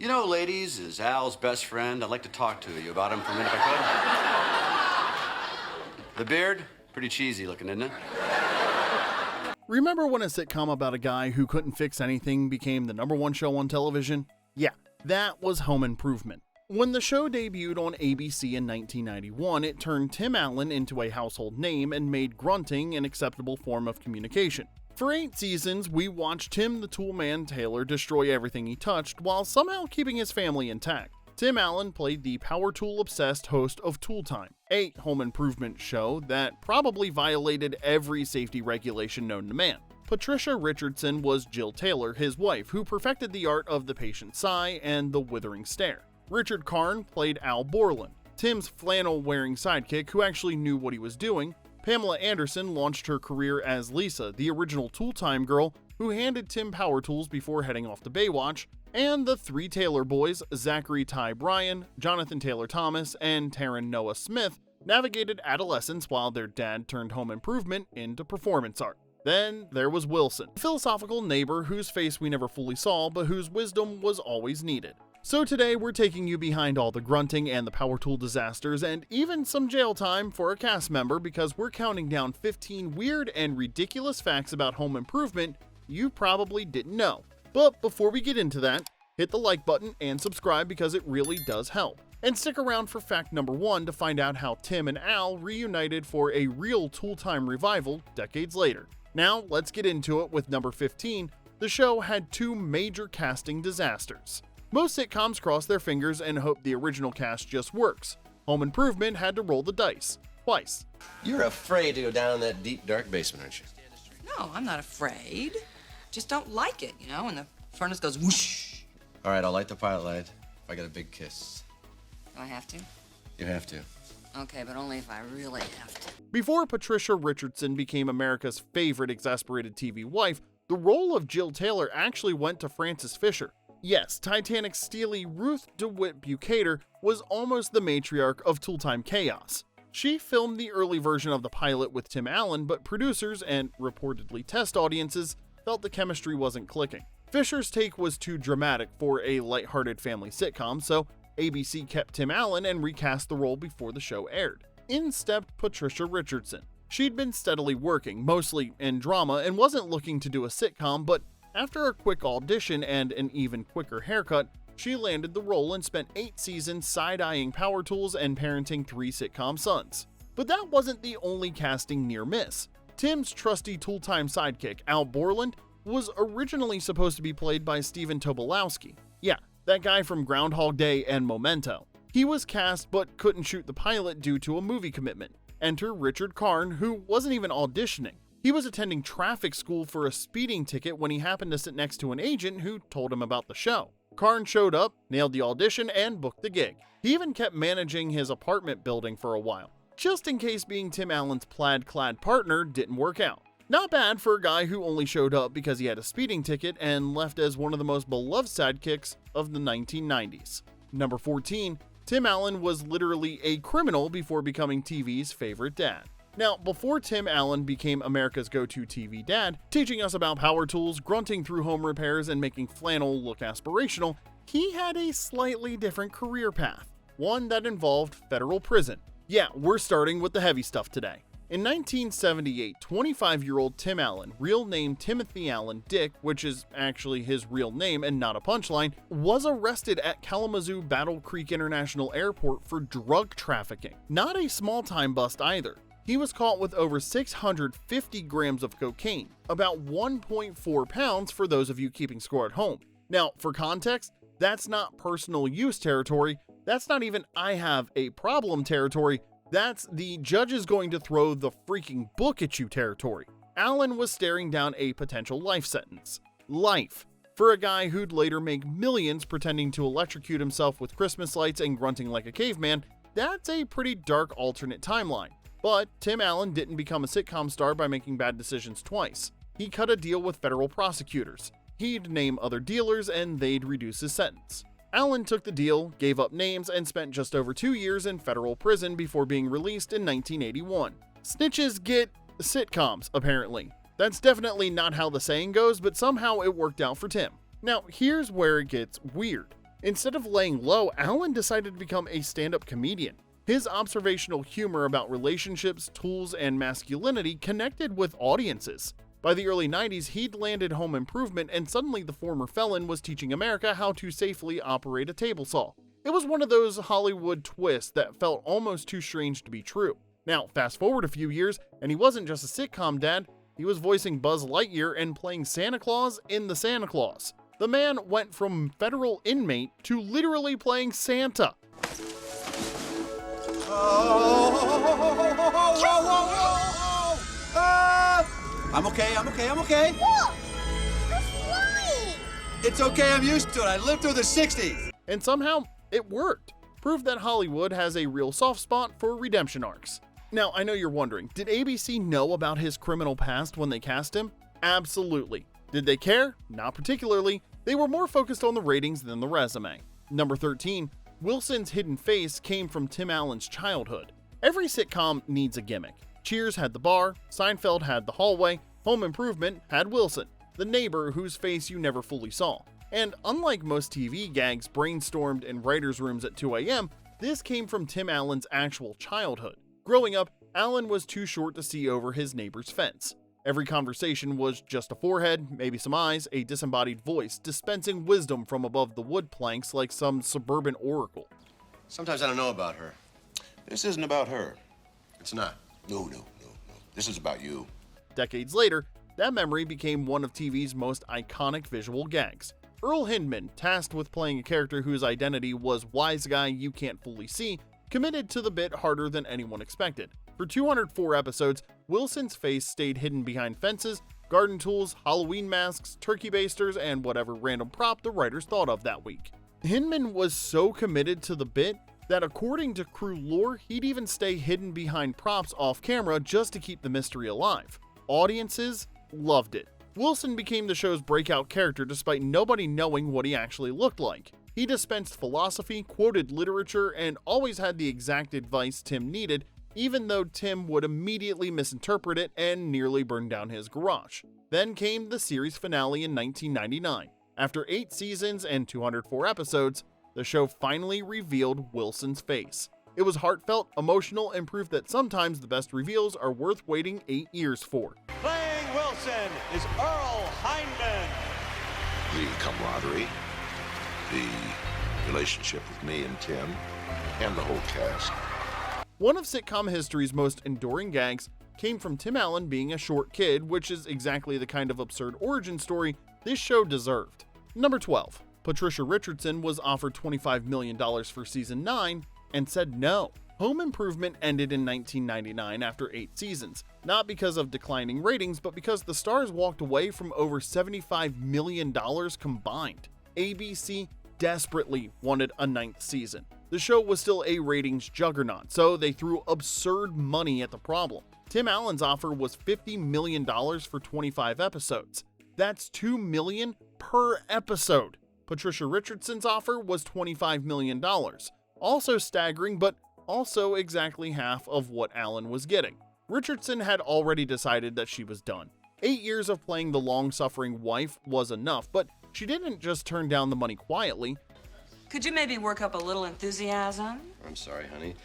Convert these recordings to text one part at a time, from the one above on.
You know, ladies, as Al's best friend, I'd like to talk to you about him for a minute if I could. The beard, pretty cheesy looking, isn't it? Remember when a sitcom about a guy who couldn't fix anything became the #1 show on television? Yeah, that was Home Improvement. When the show debuted on ABC in 1991, it turned Tim Allen into a household name and made grunting an acceptable form of communication. For 8 seasons, we watched Tim the Toolman Taylor destroy everything he touched while somehow keeping his family intact. Tim Allen played the power tool-obsessed host of Tool Time, a home improvement show that probably violated every safety regulation known to man. Patricia Richardson was Jill Taylor, his wife, who perfected the art of the patient sigh and the withering stare. Richard Karn played Al Borland, Tim's flannel-wearing sidekick who actually knew what he was doing. Pamela Anderson launched her career as Lisa, the original Tool Time girl who handed Tim power tools before heading off to Baywatch, and the 3 Taylor boys, Zachary Ty Bryan, Jonathan Taylor Thomas, and Taryn Noah Smith, navigated adolescence while their dad turned Home Improvement into performance art. Then there was Wilson, a philosophical neighbor whose face we never fully saw but whose wisdom was always needed. So today we're taking you behind all the grunting and the power tool disasters and even some jail time for a cast member because we're counting down 15 weird and ridiculous facts about Home Improvement you probably didn't know. But before we get into that, hit the like button and subscribe because it really does help. And stick around for fact number 1 to find out how Tim and Al reunited for a real Tool Time revival decades later. Now let's get into it with number 15. The show had 2 major casting disasters. Most sitcoms cross their fingers and hope the original cast just works. Home Improvement had to roll the dice, twice. You're afraid to go down that deep, dark basement, aren't you? No, I'm not afraid. Just don't like it, and the furnace goes whoosh. All right, I'll light the pilot light if I get a big kiss. Do I have to? You have to. Okay, but only if I really have to. Before Patricia Richardson became America's favorite exasperated TV wife, the role of Jill Taylor actually went to Frances Fisher. Yes, Titanic's steely Ruth DeWitt Bukater was almost the matriarch of Tool Time chaos. She filmed the early version of the pilot with Tim Allen, but producers and reportedly test audiences felt the chemistry wasn't clicking. Fisher's take was too dramatic for a lighthearted family sitcom, so ABC kept Tim Allen and recast the role before the show aired. In stepped Patricia Richardson. She'd been steadily working, mostly in drama, and wasn't looking to do a sitcom, but after a quick audition and an even quicker haircut, she landed the role and spent 8 seasons side-eyeing power tools and parenting 3 sitcom sons. But that wasn't the only casting near miss. Tim's trusty Tool Time sidekick, Al Borland, was originally supposed to be played by Stephen Tobolowsky. Yeah, that guy from Groundhog Day and Memento. He was cast but couldn't shoot the pilot due to a movie commitment. Enter Richard Karn, who wasn't even auditioning. He was attending traffic school for a speeding ticket when he happened to sit next to an agent who told him about the show. Karn showed up, nailed the audition, and booked the gig. He even kept managing his apartment building for a while, just in case being Tim Allen's plaid-clad partner didn't work out. Not bad for a guy who only showed up because he had a speeding ticket and left as one of the most beloved sidekicks of the 1990s. Number 14, Tim Allen was literally a criminal before becoming TV's favorite dad. Now, before Tim Allen became America's go-to TV dad, teaching us about power tools, grunting through home repairs, and making flannel look aspirational, he had a slightly different career path, one that involved federal prison. Yeah, we're starting with the heavy stuff today. In 1978, 25-year-old Tim Allen, real name Timothy Allen Dick, which is actually his real name and not a punchline, was arrested at Kalamazoo Battle Creek International Airport for drug trafficking. Not a small-time bust either. He was caught with over 650 grams of cocaine, about 1.4 pounds for those of you keeping score at home. Now, for context, that's not personal use territory, that's not even I have a problem territory, that's the judge is going to throw the freaking book at you territory. Allen was staring down a potential life sentence. Life. For a guy who'd later make millions pretending to electrocute himself with Christmas lights and grunting like a caveman, that's a pretty dark alternate timeline. But Tim Allen didn't become a sitcom star by making bad decisions twice. He cut a deal with federal prosecutors. He'd name other dealers and they'd reduce his sentence. Allen took the deal, gave up names, and spent just over 2 years in federal prison before being released in 1981. Snitches get sitcoms, apparently. That's definitely not how the saying goes, but somehow it worked out for Tim. Now, here's where it gets weird. Instead of laying low, Allen decided to become a stand-up comedian. His observational humor about relationships, tools, and masculinity connected with audiences. By the early 90s, he'd landed Home Improvement, and suddenly the former felon was teaching America how to safely operate a table saw. It was one of those Hollywood twists that felt almost too strange to be true. Now, fast forward a few years, and he wasn't just a sitcom dad, he was voicing Buzz Lightyear and playing Santa Claus in The Santa Claus. The man went from federal inmate to literally playing Santa. I'm okay. Look! We're flying! It's okay, I'm used to it. I lived through the 60s. And somehow, it worked. Proof that Hollywood has a real soft spot for redemption arcs. Now, I know you're wondering, did ABC know about his criminal past when they cast him? Absolutely. Did they care? Not particularly. They were more focused on the ratings than the resume. Number 13, Wilson's hidden face came from Tim Allen's childhood. Every sitcom needs a gimmick. Cheers had the bar, Seinfeld had the hallway, Home Improvement had Wilson, the neighbor whose face you never fully saw. And unlike most TV gags brainstormed in writers' rooms at 2 a.m., this came from Tim Allen's actual childhood. Growing up, Allen was too short to see over his neighbor's fence. Every conversation was just a forehead, maybe some eyes, a disembodied voice dispensing wisdom from above the wood planks like some suburban oracle. Sometimes I don't know about her. This isn't about her. It's not. No. This is about you. Decades later, that memory became one of TV's most iconic visual gags. Earl Hindman, tasked with playing a character whose identity was wise guy you can't fully see, committed to the bit harder than anyone expected. For 204 episodes, Wilson's face stayed hidden behind fences, garden tools, Halloween masks, turkey basters, and whatever random prop the writers thought of that week. Hindman was so committed to the bit that according to crew lore, he'd even stay hidden behind props off camera just to keep the mystery alive. Audiences loved it. Wilson became the show's breakout character despite nobody knowing what he actually looked like. He dispensed philosophy, quoted literature, and always had the exact advice Tim needed, even though Tim would immediately misinterpret it and nearly burn down his garage. Then came the series finale in 1999. After 8 seasons and 204 episodes, the show finally revealed Wilson's face. It was heartfelt, emotional, and proof that sometimes the best reveals are worth waiting 8 years for. Playing Wilson is Earl Hindman. The camaraderie, the relationship with me and Tim, and the whole cast. One of sitcom history's most enduring gags came from Tim Allen being a short kid, which is exactly the kind of absurd origin story this show deserved. Number 12. Patricia Richardson was offered $25 million for season 9 and said no. Home Improvement ended in 1999 after 8 seasons, not because of declining ratings, but because the stars walked away from over $75 million combined. ABC desperately wanted a 9th season. The show was still a ratings juggernaut, so they threw absurd money at the problem. Tim Allen's offer was $50 million for 25 episodes. That's $2 million per episode. Patricia Richardson's offer was $25 million. Also staggering, but also exactly half of what Allen was getting. Richardson had already decided that she was done. 8 years of playing the long-suffering wife was enough, but she didn't just turn down the money quietly. Could you maybe work up a little enthusiasm? I'm sorry, honey.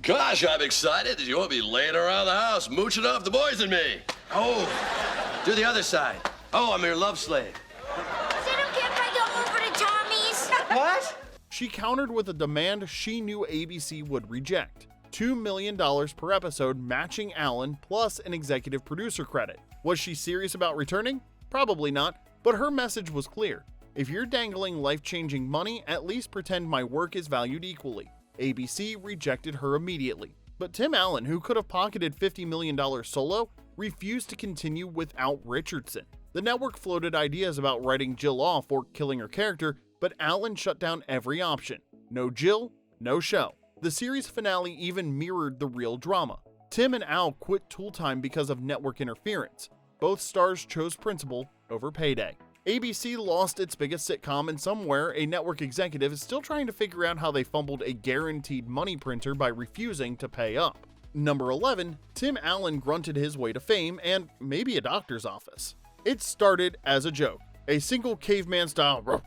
Gosh, I'm excited that you won't be laying around the house mooching off the boys and me. Oh, do the other side. Oh, I'm your love slave. Is it okay if I go over to Tommy's? What? She countered with a demand she knew ABC would reject. $2 million per episode, matching Allen, plus an executive producer credit. Was she serious about returning? Probably not, but her message was clear. If you're dangling life-changing money, at least pretend my work is valued equally. ABC rejected her immediately. But Tim Allen, who could have pocketed $50 million solo, refused to continue without Richardson. The network floated ideas about writing Jill off or killing her character, but Allen shut down every option. No Jill, no show. The series finale even mirrored the real drama. Tim and Al quit Tool Time because of network interference. Both stars chose principle over payday. ABC lost its biggest sitcom, and somewhere a network executive is still trying to figure out how they fumbled a guaranteed money printer by refusing to pay up. Number 11, Tim Allen grunted his way to fame and maybe a doctor's office. It started as a joke, a single caveman style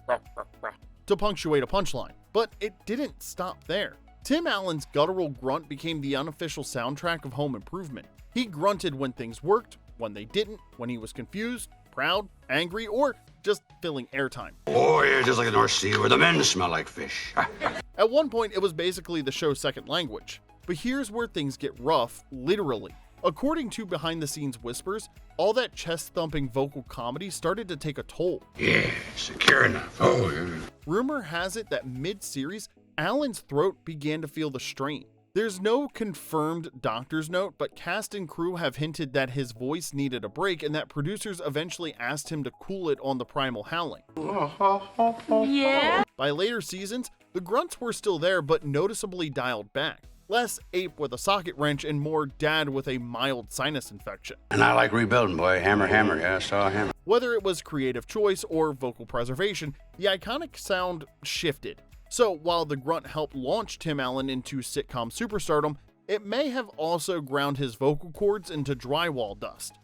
to punctuate a punchline. But it didn't stop there. Tim Allen's guttural grunt became the unofficial soundtrack of Home Improvement. He grunted when things worked, when they didn't, when he was confused, proud, angry, or just filling airtime. Oh, yeah, just like the North Sea where the men smell like fish. At one point, it was basically the show's second language. But here's where things get rough, literally. According to behind-the-scenes whispers, all that chest-thumping vocal comedy started to take a toll. Yeah, secure enough. Oh, yeah. Rumor has it that mid-series, Allen's throat began to feel the strain. There's no confirmed doctor's note, but cast and crew have hinted that his voice needed a break and that producers eventually asked him to cool it on the primal howling. Yeah? By later seasons, the grunts were still there but noticeably dialed back. Less ape with a socket wrench and more dad with a mild sinus infection. And I like rebuilding, boy. Hammer, hammer. Yeah, I saw a hammer. Whether it was creative choice or vocal preservation, the iconic sound shifted. So while the grunt helped launch Tim Allen into sitcom superstardom, it may have also ground his vocal cords into drywall dust.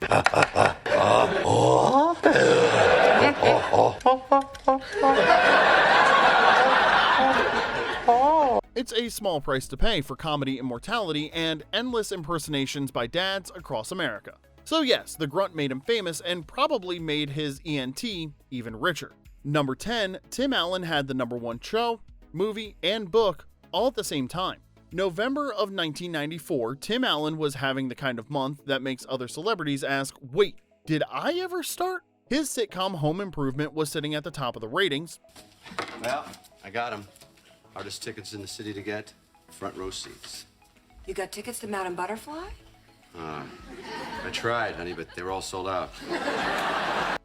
It's a small price to pay for comedy immortality and endless impersonations by dads across America. So yes, the grunt made him famous and probably made his ENT even richer. Number 10, Tim Allen had the #1 show, movie, and book all at the same time. November of 1994, Tim Allen was having the kind of month that makes other celebrities ask, wait, did I ever start? His sitcom Home Improvement was sitting at the top of the ratings. Well, I got him. Hardest tickets in the city to get, front row seats. You got tickets to Madame Butterfly? I tried, honey, but they were all sold out.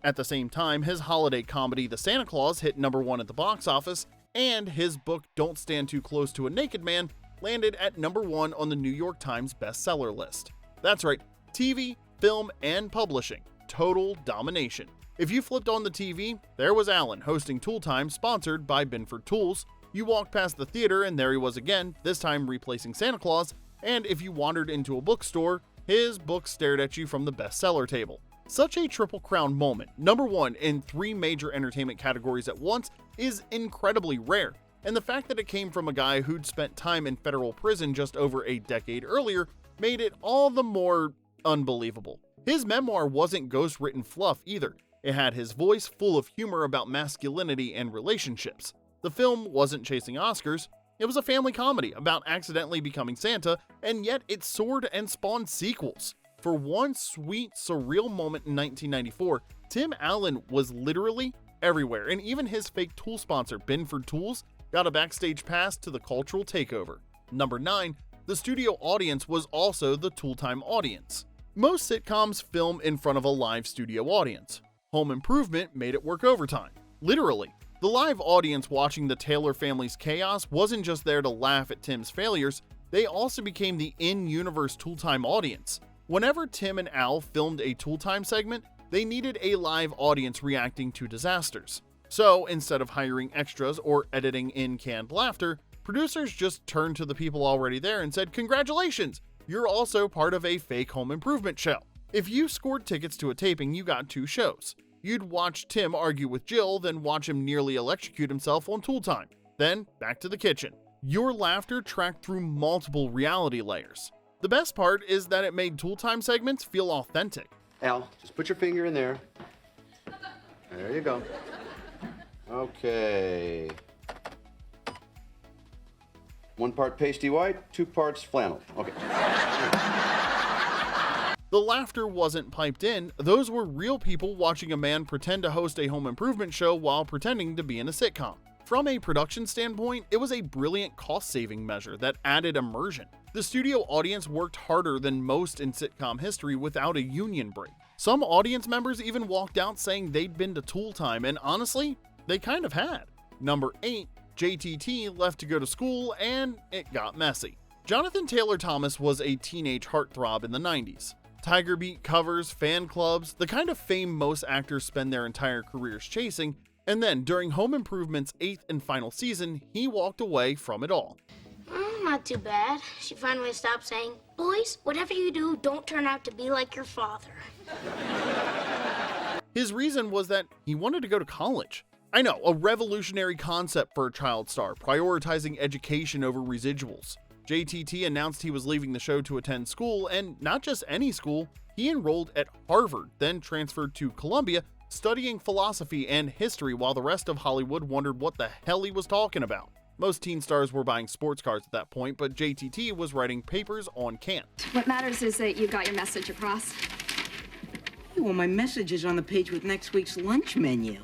At the same time, his holiday comedy The Santa Claus hit #1 at the box office, and his book Don't Stand Too Close to a Naked Man landed at #1 on the New York Times bestseller list. That's right, TV, film, and publishing. Total domination. If you flipped on the TV, there was Allen hosting Tool Time, sponsored by Binford Tools. You walked past the theater and there he was again, this time replacing Santa Claus, and if you wandered into a bookstore, his book stared at you from the bestseller table. Such a triple crown moment, #1 in 3 major entertainment categories at once, is incredibly rare, and the fact that it came from a guy who'd spent time in federal prison just over a decade earlier made it all the more unbelievable. His memoir wasn't ghost-written fluff either. It had his voice full of humor about masculinity and relationships. The film wasn't chasing Oscars. It was a family comedy about accidentally becoming Santa, and yet it soared and spawned sequels. For one sweet, surreal moment in 1994, Tim Allen was literally everywhere, and even his fake tool sponsor, Binford Tools, got a backstage pass to the cultural takeover. Number 9, the studio audience was also the Tool Time audience. Most sitcoms film in front of a live studio audience. Home Improvement made it work overtime. Literally. The live audience watching the Taylor family's chaos wasn't just there to laugh at Tim's failures, they also became the in-universe Tool Time audience. Whenever Tim and Al filmed a Tool Time segment, they needed a live audience reacting to disasters. So instead of hiring extras or editing in canned laughter, producers just turned to the people already there and said, "Congratulations, you're also part of a fake Home Improvement show." If you scored tickets to a taping, you got 2 shows. You'd watch Tim argue with Jill, then watch him nearly electrocute himself on Tool Time. Then, back to the kitchen. Your laughter tracked through multiple reality layers. The best part is that it made Tool Time segments feel authentic. Al, just put your finger in there. There you go. Okay. 1 part pasty white, 2 parts flannel. Okay. The laughter wasn't piped in, those were real people watching a man pretend to host a home improvement show while pretending to be in a sitcom. From a production standpoint, it was a brilliant cost-saving measure that added immersion. The studio audience worked harder than most in sitcom history without a union break. Some audience members even walked out saying they'd been to Tool Time, and honestly, they kind of had. Number 8, JTT left to go to school, and it got messy. Jonathan Taylor Thomas was a teenage heartthrob in the 90s. Tiger Beat covers, fan clubs, the kind of fame most actors spend their entire careers chasing, and then during Home Improvement's 8th and final season, he walked away from it all. Not too bad. She finally stopped saying, "Boys, whatever you do, don't turn out to be like your father." His reason was that he wanted to go to college. I know, a revolutionary concept for a child star, prioritizing education over residuals. JTT announced he was leaving the show to attend school, and not just any school, he enrolled at Harvard, then transferred to Columbia, studying philosophy and history while the rest of Hollywood wondered what the hell he was talking about. Most teen stars were buying sports cars at that point, but JTT was writing papers on Kant. What matters is that you got your message across. Well, my message is on the page with next week's lunch menu.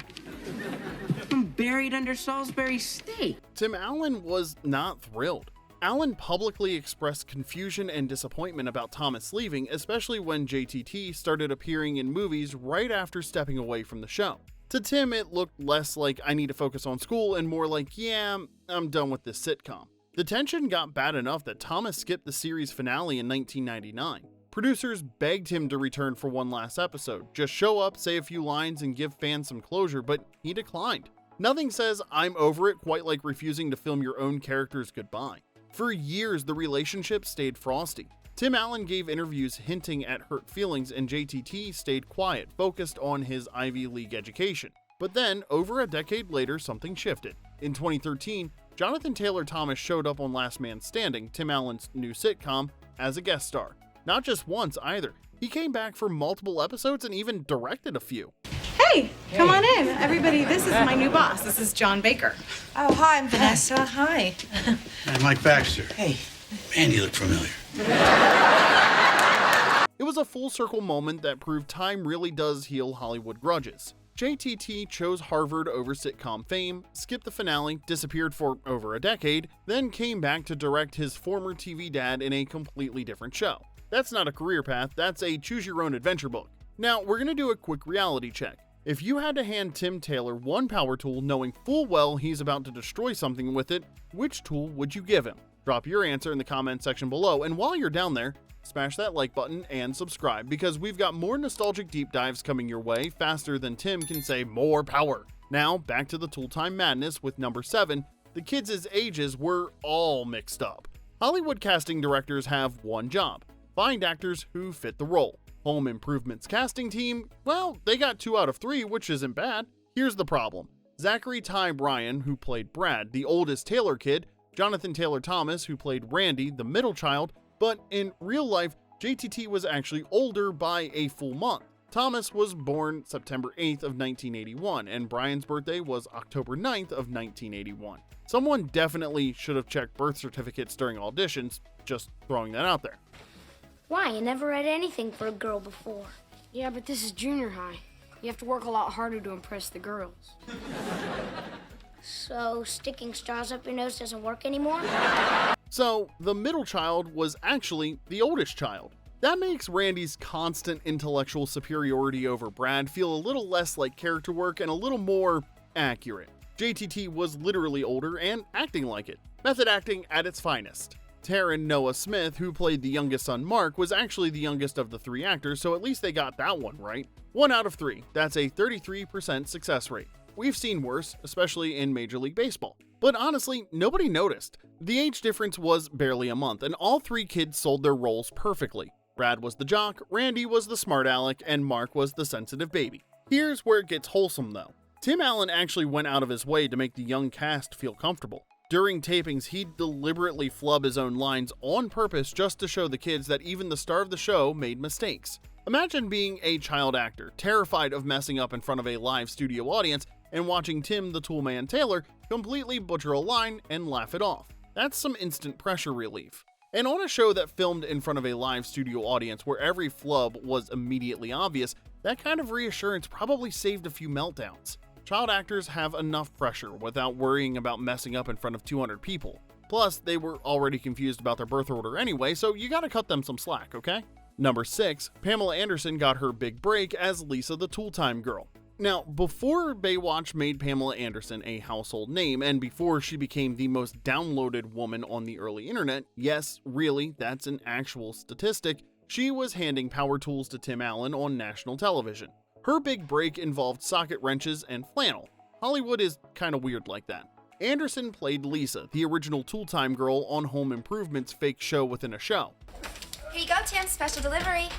I'm buried under Salisbury steak. Tim Allen was not thrilled. Allen publicly expressed confusion and disappointment about Thomas leaving, especially when JTT started appearing in movies right after stepping away from the show. To Tim, it looked less like I need to focus on school and more like, yeah, I'm done with this sitcom. The tension got bad enough that Thomas skipped the series finale in 1999. Producers begged him to return for one last episode, just show up, say a few lines, and give fans some closure, but he declined. Nothing says I'm over it quite like refusing to film your own characters goodbye. For years, the relationship stayed frosty. Tim Allen gave interviews hinting at hurt feelings, and JTT stayed quiet, focused on his Ivy League education. But then, over a decade later, something shifted. In 2013, Jonathan Taylor Thomas showed up on Last Man Standing, Tim Allen's new sitcom, as a guest star. Not just once either. He came back for multiple episodes and even directed a few. Hey, come on in. Everybody, this is my new boss. This is John Baker. Oh, hi, I'm Vanessa. Hi. I'm Mike Baxter. Hey. Man, you look familiar. It was a full circle moment that proved time really does heal Hollywood grudges. JTT chose Harvard over sitcom fame, skipped the finale, disappeared for over a decade, then came back to direct his former TV dad in a completely different show. That's not a career path, that's a choose-your-own-adventure book. Now, we're going to do a quick reality check. If you had to hand Tim Taylor one power tool knowing full well he's about to destroy something with it, which tool would you give him? Drop your answer in the comment section below, and while you're down there, smash that like button and subscribe because we've got more nostalgic deep dives coming your way faster than Tim can say more power. Now, back to the Tool Time Madness with number 7. The kids' ages were all mixed up. Hollywood casting directors have one job: find actors who fit the role. Home Improvement's casting team, well, they got 2 out of 3, which isn't bad. Here's the problem. Zachary Ty Bryan, who played Brad, the oldest Taylor kid, Jonathan Taylor Thomas, who played Randy, the middle child, but in real life, JTT was actually older by a full month. Thomas was born September 8th of 1981, and Bryan's birthday was October 9th of 1981. Someone definitely should have checked birth certificates during auditions, just throwing that out there. Why? I never read anything for a girl before. Yeah, but this is junior high. You have to work a lot harder to impress the girls. So, sticking straws up your nose doesn't work anymore? So, the middle child was actually the oldest child. That makes Randy's constant intellectual superiority over Brad feel a little less like character work and a little more accurate. JTT was literally older and acting like it. Method acting at its finest. Taryn Noah Smith, who played the youngest son Mark, was actually the youngest of the 3 actors, so at least they got that one right. 1 out of 3, that's a 33% success rate. We've seen worse, especially in Major League Baseball. But honestly, nobody noticed. The age difference was barely a month, and all 3 kids sold their roles perfectly. Brad was the jock, Randy was the smart aleck, and Mark was the sensitive baby. Here's where it gets wholesome though. Tim Allen actually went out of his way to make the young cast feel comfortable. During tapings, he'd deliberately flub his own lines on purpose just to show the kids that even the star of the show made mistakes. Imagine being a child actor, terrified of messing up in front of a live studio audience, and watching Tim the Toolman Taylor completely butcher a line and laugh it off. That's some instant pressure relief. And on a show that filmed in front of a live studio audience where every flub was immediately obvious, that kind of reassurance probably saved a few meltdowns. Child actors have enough pressure without worrying about messing up in front of 200 people. Plus, they were already confused about their birth order anyway, so you gotta cut them some slack, okay? Number 6, Pamela Anderson got her big break as Lisa the Tool Time Girl. Now, before Baywatch made Pamela Anderson a household name, and before she became the most downloaded woman on the early internet, yes, really, that's an actual statistic, she was handing power tools to Tim Allen on national television. Her big break involved socket wrenches and flannel. Hollywood is kinda weird like that. Anderson played Lisa, the original Tool Time Girl on Home Improvement's fake show within a show. Here you go, Tim, special delivery.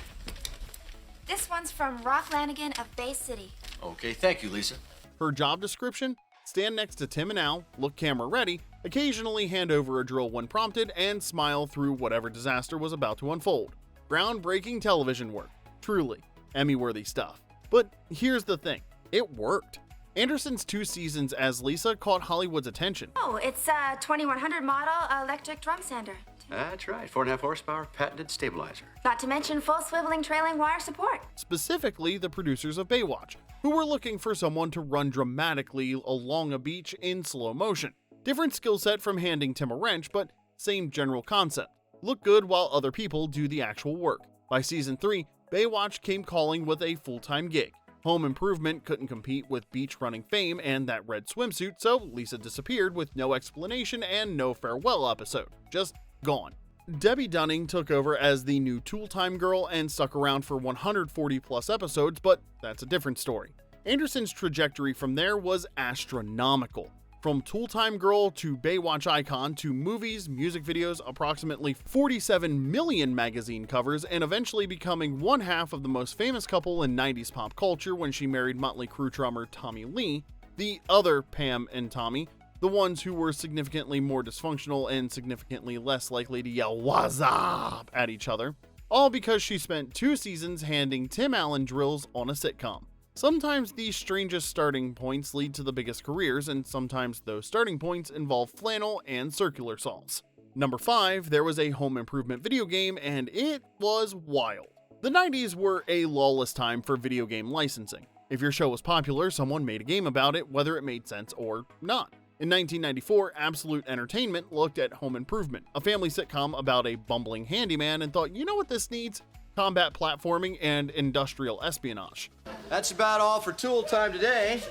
This one's from Rock Lanigan of Bay City. Okay, thank you, Lisa. Her job description? Stand next to Tim and Al, look camera ready, occasionally hand over a drill when prompted, and smile through whatever disaster was about to unfold. Groundbreaking television work. Truly, Emmy-worthy stuff. But here's the thing, it worked. Anderson's 2 seasons as Lisa caught Hollywood's attention. Oh, it's a 2100 model electric drum sander. That's right, 4.5 horsepower, patented stabilizer. Not to mention full swiveling trailing wire support. Specifically, the producers of Baywatch, who were looking for someone to run dramatically along a beach in slow motion. Different skill set from handing Tim a wrench, but same general concept. Look good while other people do the actual work. By season 3, Baywatch came calling with a full-time gig. Home Improvement couldn't compete with beach running fame and that red swimsuit, so Lisa disappeared with no explanation and no farewell episode. Just gone. Debbie Dunning took over as the new Tool Time girl and stuck around for 140 plus episodes, but that's a different story. Anderson's trajectory from there was astronomical. From Tool Time girl to Baywatch icon to movies, music videos, approximately 47 million magazine covers, and eventually becoming one half of the most famous couple in 90s pop culture when she married Motley Crue drummer Tommy Lee, the other Pam and Tommy, the ones who were significantly more dysfunctional and significantly less likely to yell "What's up" at each other, all because she spent 2 seasons handing Tim Allen drills on a sitcom. Sometimes the strangest starting points lead to the biggest careers, and sometimes those starting points involve flannel and circular saws. Number 5, there was a home improvement video game, and it was wild. The 90s were a lawless time for video game licensing. If your show was popular, someone made a game about it, whether it made sense or not. In 1994, Absolute Entertainment looked at Home Improvement, a family sitcom about a bumbling handyman, and thought, you know what this needs? Combat platforming and industrial espionage. That's about all for Tool Time today.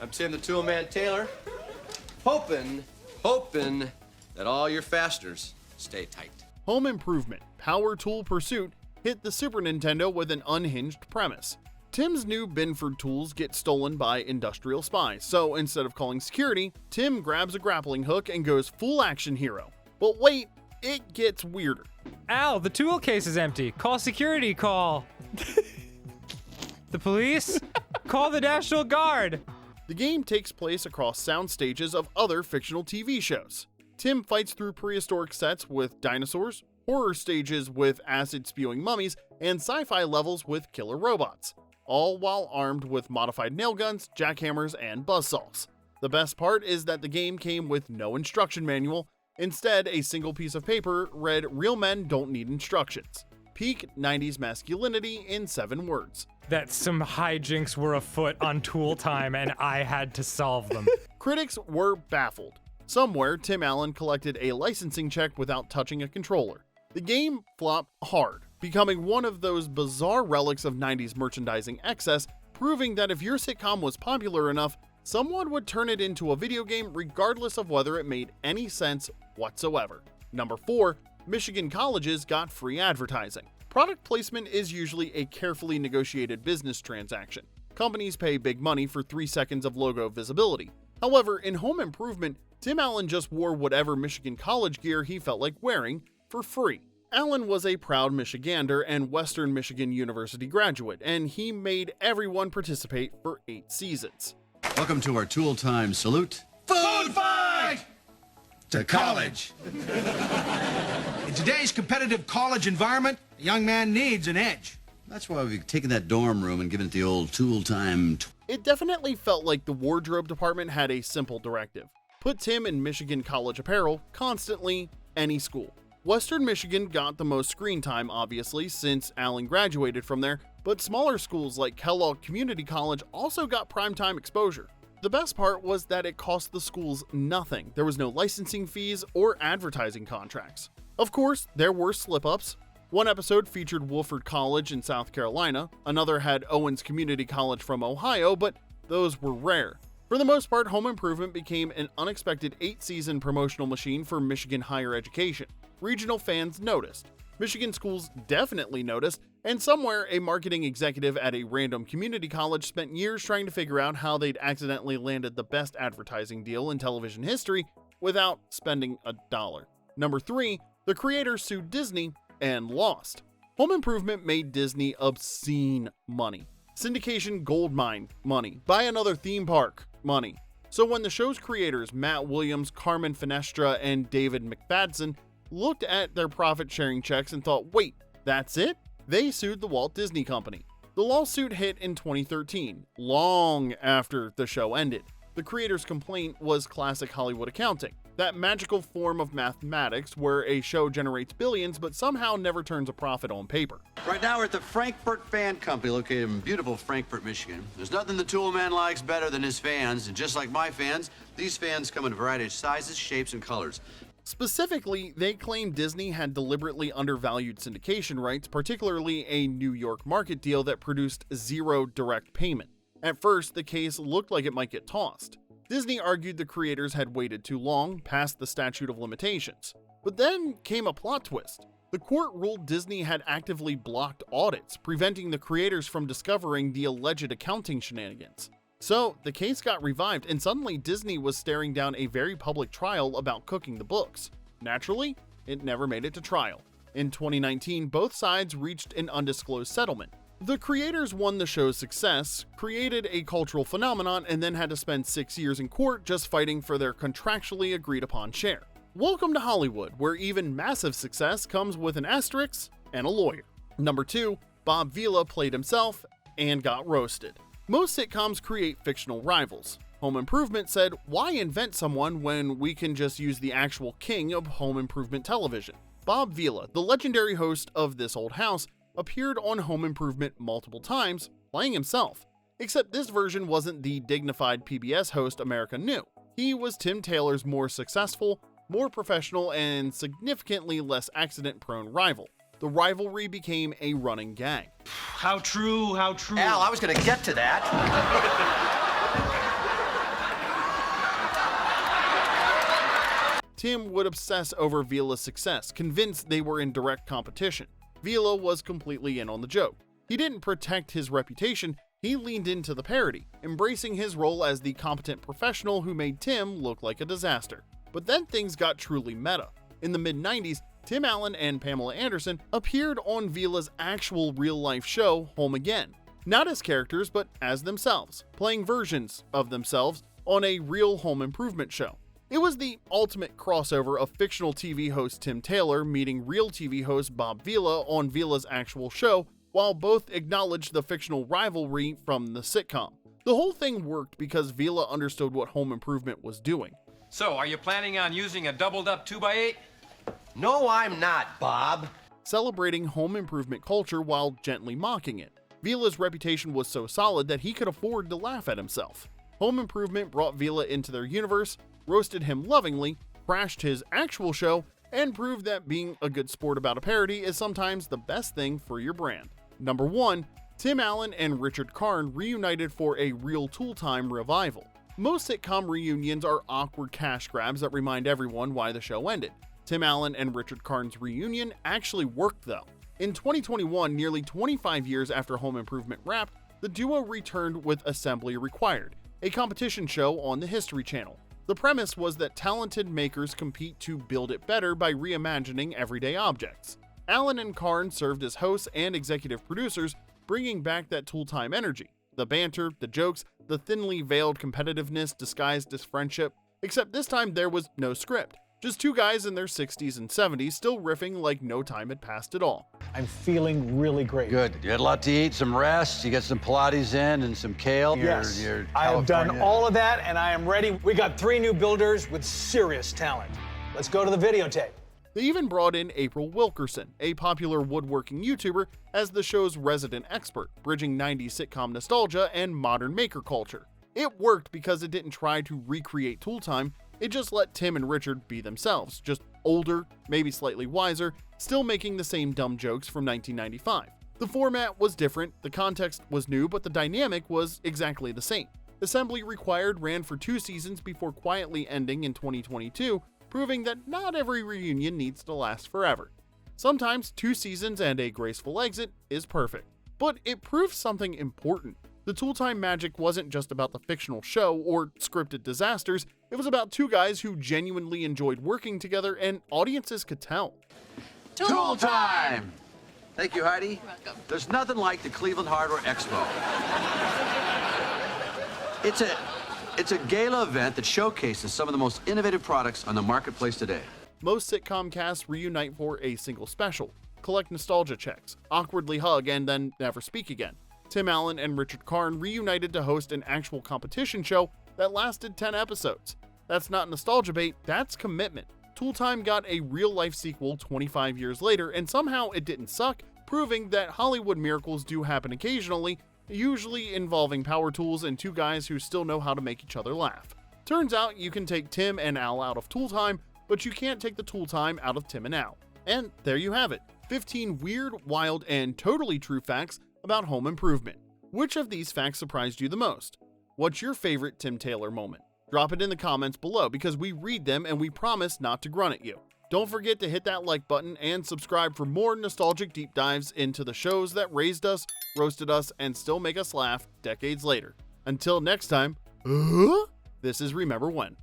I'm Tim the Tool Man Taylor. Hoping that all your fasteners stay tight. Home Improvement, Power Tool Pursuit, hit the Super Nintendo with an unhinged premise. Tim's new Binford tools get stolen by industrial spies, so instead of calling security, Tim grabs a grappling hook and goes full action hero. But wait, it gets weirder. Al, the tool case is empty. Call security, call. The police? Call the National Guard. The game takes place across sound stages of other fictional TV shows. Tim fights through prehistoric sets with dinosaurs, horror stages with acid-spewing mummies, and sci-fi levels with killer robots, all while armed with modified nail guns, jackhammers, and buzzsaws. The best part is that the game came with no instruction manual. Instead, a single piece of paper read, "Real men don't need instructions." Peak 90s masculinity in 7 words. That some hijinks were afoot on Tool Time and I had to solve them. Critics were baffled. Somewhere, Tim Allen collected a licensing check without touching a controller. The game flopped hard, becoming one of those bizarre relics of 90s merchandising excess, proving that if your sitcom was popular enough, someone would turn it into a video game regardless of whether it made any sense whatsoever. Number 4, Michigan colleges got free advertising. Product placement is usually a carefully negotiated business transaction. Companies pay big money for 3 seconds of logo visibility. However, in Home Improvement, Tim Allen just wore whatever Michigan college gear he felt like wearing for free. Allen was a proud Michigander and Western Michigan University graduate, and he made everyone participate for 8 seasons. Welcome to our Tool Time salute. Food fight! To college. In today's competitive college environment, a young man needs an edge. That's why we've taken that dorm room and given it the old Tool Time. It definitely felt like the wardrobe department had a simple directive. Put Tim in Michigan college apparel, constantly, any school. Western Michigan got the most screen time, obviously, since Allen graduated from there, but smaller schools like Kellogg Community College also got primetime exposure. The best part was that it cost the schools nothing. There was no licensing fees or advertising contracts. Of course, there were slip-ups. One episode featured Wofford College in South Carolina, another had Owens Community College from Ohio, but those were rare. For the most part, Home Improvement became an unexpected 8-season promotional machine for Michigan higher education. Regional fans noticed. Michigan schools definitely noticed, and somewhere a marketing executive at a random community college spent years trying to figure out how they'd accidentally landed the best advertising deal in television history without spending $1. Number 3, the creators sued Disney and lost. Home Improvement made Disney obscene money. Syndication gold mine money. Buy another theme park money. So when the show's creators, Matt Williams, Carmen Finestra, and David McFadden, looked at their profit-sharing checks and thought, wait, that's it? They sued the Walt Disney Company. The lawsuit hit in 2013, long after the show ended. The creators' complaint was classic Hollywood accounting, that magical form of mathematics where a show generates billions but somehow never turns a profit on paper. Right now we're at the Frankfurt Fan Company located in beautiful Frankfurt, Michigan. There's nothing the tool man likes better than his fans, and just like my fans, these fans come in a variety of sizes, shapes, and colors. Specifically, they claim Disney had deliberately undervalued syndication rights, particularly a New York market deal that produced zero direct payment. At first, the case looked like it might get tossed. Disney argued the creators had waited too long, past the statute of limitations. But then came a plot twist. The court ruled Disney had actively blocked audits, preventing the creators from discovering the alleged accounting shenanigans. So, the case got revived, and suddenly Disney was staring down a very public trial about cooking the books. Naturally, it never made it to trial. In 2019, both sides reached an undisclosed settlement. The creators won the show's success, created a cultural phenomenon, and then had to spend 6 years in court just fighting for their contractually agreed upon share. Welcome to Hollywood, where even massive success comes with an asterisk and a lawyer. Number 2, Bob Vila played himself and got roasted. Most sitcoms create fictional rivals. Home Improvement said, why invent someone when we can just use the actual king of home improvement television? Bob Vila, the legendary host of This Old House, appeared on Home Improvement multiple times, playing himself. Except this version wasn't the dignified PBS host America knew. He was Tim Taylor's more successful, more professional, and significantly less accident-prone rival. The rivalry became a running gag. How true, how true. Al, I was gonna get to that. Tim would obsess over Vila's success, convinced they were in direct competition. Vila was completely in on the joke. He didn't protect his reputation, he leaned into the parody, embracing his role as the competent professional who made Tim look like a disaster. But then things got truly meta. In the mid-90s, Tim Allen and Pamela Anderson appeared on Vila's actual real-life show, Home Again. Not as characters, but as themselves, playing versions of themselves on a real home improvement show. It was the ultimate crossover of fictional TV host Tim Taylor meeting real TV host Bob Vila on Vila's actual show, while both acknowledged the fictional rivalry from the sitcom. The whole thing worked because Vila understood what home improvement was doing. So, are you planning on using a doubled-up 2x8? No, I'm not, Bob. Celebrating home improvement culture while gently mocking it. Vila's reputation was so solid that he could afford to laugh at himself. Home Improvement brought Vila into their universe, roasted him lovingly, crashed his actual show, and proved that being a good sport about a parody is sometimes the best thing for your brand. Number 1, Tim Allen and Richard Karn reunited for a Real Tool Time revival. Most sitcom reunions are awkward cash grabs that remind everyone why the show ended. Tim Allen and Richard Karn's reunion actually worked though. In 2021, nearly 25 years after Home Improvement wrapped, the duo returned with Assembly Required, a competition show on the History Channel. The premise was that talented makers compete to build it better by reimagining everyday objects. Allen and Karn served as hosts and executive producers, bringing back that tool time energy. The banter, the jokes, the thinly veiled competitiveness disguised as friendship, except this time there was no script. Just two guys in their 60s and 70s still riffing like no time had passed at all. I'm feeling really great. Good. You had a lot to eat, some rest, you got some Pilates in and some kale. Yes, I have done all of that and I am ready. We got 3 new builders with serious talent. Let's go to the videotape. They even brought in April Wilkerson, a popular woodworking YouTuber, as the show's resident expert, bridging 90s sitcom nostalgia and modern maker culture. It worked because it didn't try to recreate tool time, it just let Tim and Richard be themselves, just older, maybe slightly wiser, still making the same dumb jokes from 1995. The format was different, the context was new, but the dynamic was exactly the same. Assembly Required ran for 2 seasons before quietly ending in 2022, proving that not every reunion needs to last forever. Sometimes 2 seasons and a graceful exit is perfect. But it proved something important. The Tool Time magic wasn't just about the fictional show or scripted disasters, it was about 2 guys who genuinely enjoyed working together and audiences could tell. Tool Time! Thank you, Heidi. You're welcome. There's nothing like the Cleveland Hardware Expo. It's a gala event that showcases some of the most innovative products on the marketplace today. Most sitcom casts reunite for a single special, collect nostalgia checks, awkwardly hug, and then never speak again. Tim Allen and Richard Karn reunited to host an actual competition show that lasted 10 episodes. That's not nostalgia bait, that's commitment. Tool Time got a real-life sequel 25 years later, and somehow it didn't suck, proving that Hollywood miracles do happen occasionally, usually involving power tools and two guys who still know how to make each other laugh. Turns out you can take Tim and Al out of Tool Time, but you can't take the Tool Time out of Tim and Al. And there you have it, 15 weird, wild, and totally true facts about home improvement. Which of these facts surprised you the most? What's your favorite Tim Taylor moment? Drop it in the comments below because we read them and we promise not to grunt at you. Don't forget to hit that like button and subscribe for more nostalgic deep dives into the shows that raised us, roasted us, and still make us laugh decades later. Until next time, this is Remember When.